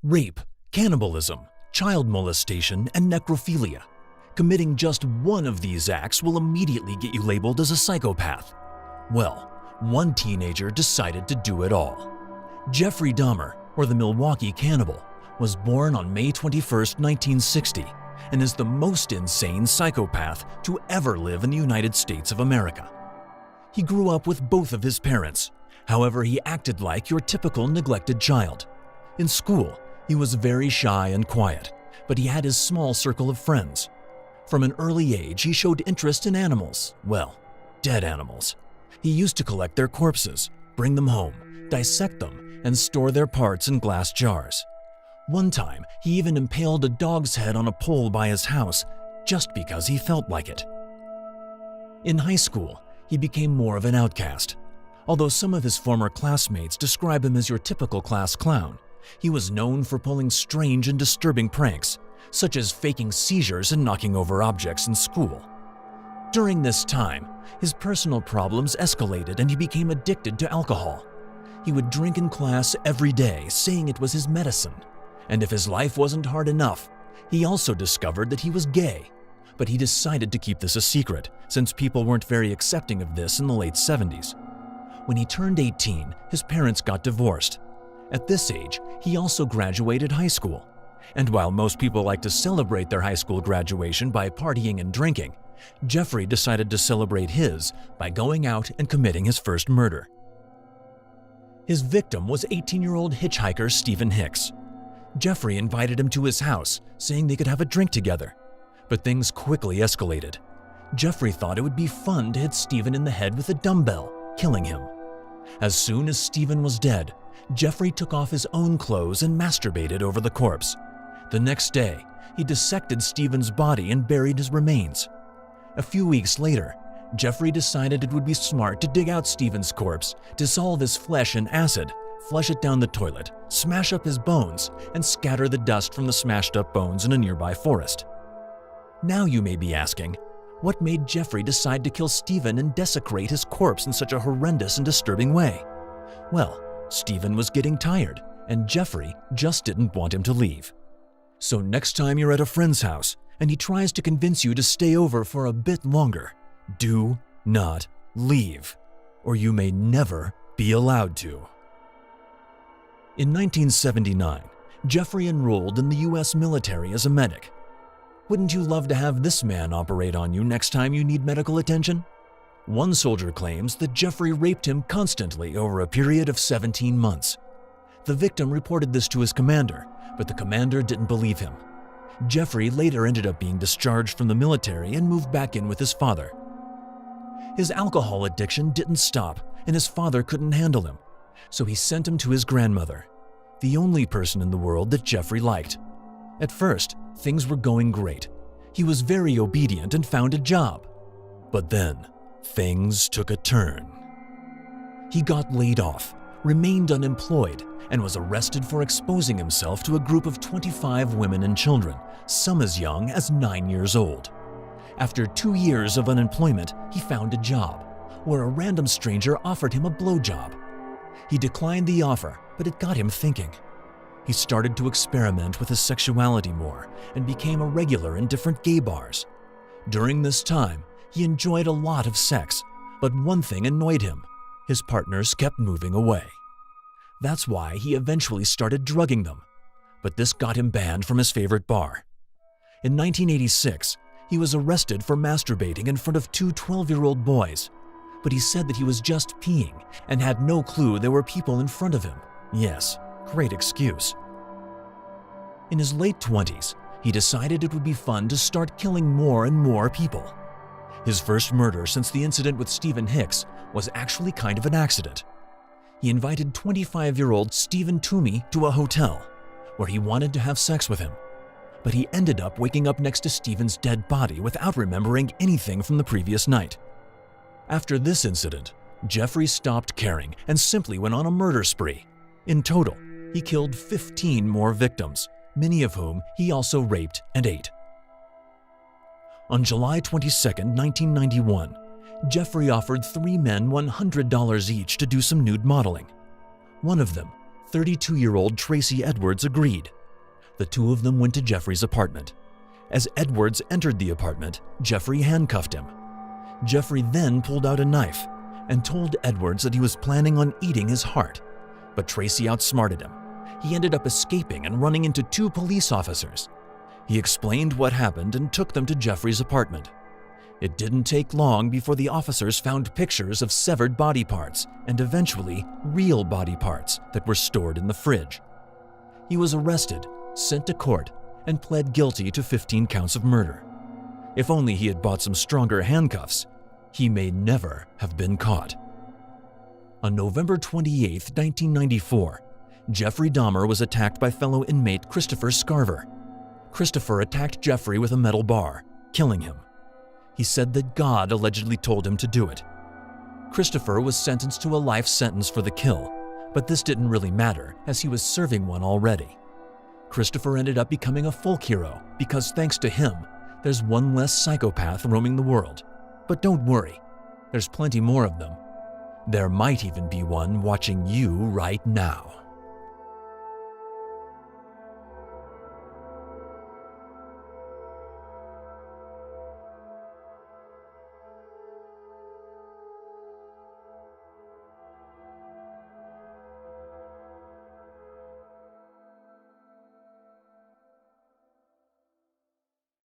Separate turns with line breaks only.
rape, cannibalism, child molestation, and necrophilia. Committing just one of these acts will immediately get you labeled as a psychopath. Well, one teenager decided to do it all. Jeffrey Dahmer, or the Milwaukee Cannibal, was born on May 21, 1960, and is the most insane psychopath to ever live in the United States of America. He grew up with both of his parents. However, he acted like your typical neglected child. In school, he was very shy and quiet, but he had his small circle of friends. From an early age, he showed interest in animals, well, dead animals. He used to collect their corpses, bring them home, dissect them, and store their parts in glass jars. One time, he even impaled a dog's head on a pole by his house just because he felt like it. In high school, he became more of an outcast. Although some of his former classmates describe him as your typical class clown, he was known for pulling strange and disturbing pranks, such as faking seizures and knocking over objects in school. During this time, his personal problems escalated and he became addicted to alcohol. He would drink in class every day, saying it was his medicine. And if his life wasn't hard enough, he also discovered that he was gay. But he decided to keep this a secret, since people weren't very accepting of this in the late 70s. When he turned 18, his parents got divorced. At this age, he also graduated high school. And while most people like to celebrate their high school graduation by partying and drinking, Jeffrey decided to celebrate his by going out and committing his first murder. His victim was 18-year-old hitchhiker Stephen Hicks. Jeffrey invited him to his house, saying they could have a drink together. But things quickly escalated. Jeffrey thought it would be fun to hit Stephen in the head with a dumbbell, killing him. As soon as Stephen was dead, Jeffrey took off his own clothes and masturbated over the corpse. The next day, he dissected Stephen's body and buried his remains. A few weeks later, Jeffrey decided it would be smart to dig out Stephen's corpse, dissolve his flesh in acid, flush it down the toilet, smash up his bones, and scatter the dust from the smashed up bones in a nearby forest. Now you may be asking, what made Jeffrey decide to kill Stephen and desecrate his corpse in such a horrendous and disturbing way? Well, Stephen was getting tired, and Jeffrey just didn't want him to leave. So next time you're at a friend's house and he tries to convince you to stay over for a bit longer, do not leave, or you may never be allowed to. In 1979, Jeffrey enrolled in the U.S. military as a medic. Wouldn't you love to have this man operate on you next time you need medical attention? One soldier claims that Jeffrey raped him constantly over a period of 17 months. The victim reported this to his commander, but the commander didn't believe him. Jeffrey later ended up being discharged from the military and moved back in with his father. His alcohol addiction didn't stop, and his father couldn't handle him, so he sent him to his grandmother, the only person in the world that Jeffrey liked. At first, things were going great. He was very obedient and found a job. But then, things took a turn. He got laid off, remained unemployed, and was arrested for exposing himself to a group of 25 women and children, some as young as 9 years old. After 2 years of unemployment, he found a job, where a random stranger offered him a blowjob. He declined the offer, but it got him thinking. He started to experiment with his sexuality more and became a regular in different gay bars. During this time, he enjoyed a lot of sex, but one thing annoyed him. His partners kept moving away. That's why he eventually started drugging them, but this got him banned from his favorite bar. In 1986, he was arrested for masturbating in front of 2 12-year-old boys, but he said that he was just peeing and had no clue there were people in front of him. Yes, great excuse. In his late 20s, he decided it would be fun to start killing more and more people. His first murder since the incident with Stephen Hicks was actually kind of an accident. He invited 25-year-old Stephen Toomey to a hotel, where he wanted to have sex with him. But he ended up waking up next to Stephen's dead body without remembering anything from the previous night. After this incident, Jeffrey stopped caring and simply went on a murder spree. In total, he killed 15 more victims, many of whom he also raped and ate. On July 22, 1991, Jeffrey offered 3 men $100 each to do some nude modeling. One of them, 32-year-old Tracy Edwards agreed. The two of them went to Jeffrey's apartment. As Edwards entered the apartment, Jeffrey handcuffed him. Jeffrey then pulled out a knife and told Edwards that he was planning on eating his heart, but Tracy outsmarted him. He ended up escaping and running into two police officers. He explained what happened and took them to Jeffrey's apartment. It didn't take long before the officers found pictures of severed body parts and eventually real body parts that were stored in the fridge. He was arrested, sent to court, and pled guilty to 15 counts of murder. If only he had bought some stronger handcuffs, he may never have been caught. On November 28, 1994, Jeffrey Dahmer was attacked by fellow inmate Christopher Scarver. Christopher attacked Jeffrey with a metal bar, killing him. He said that God allegedly told him to do it. Christopher was sentenced to a life sentence for the kill, but this didn't really matter as he was serving one already. Christopher ended up becoming a folk hero because thanks to him, there's one less psychopath roaming the world. But don't worry, there's plenty more of them. There might even be one watching you right now.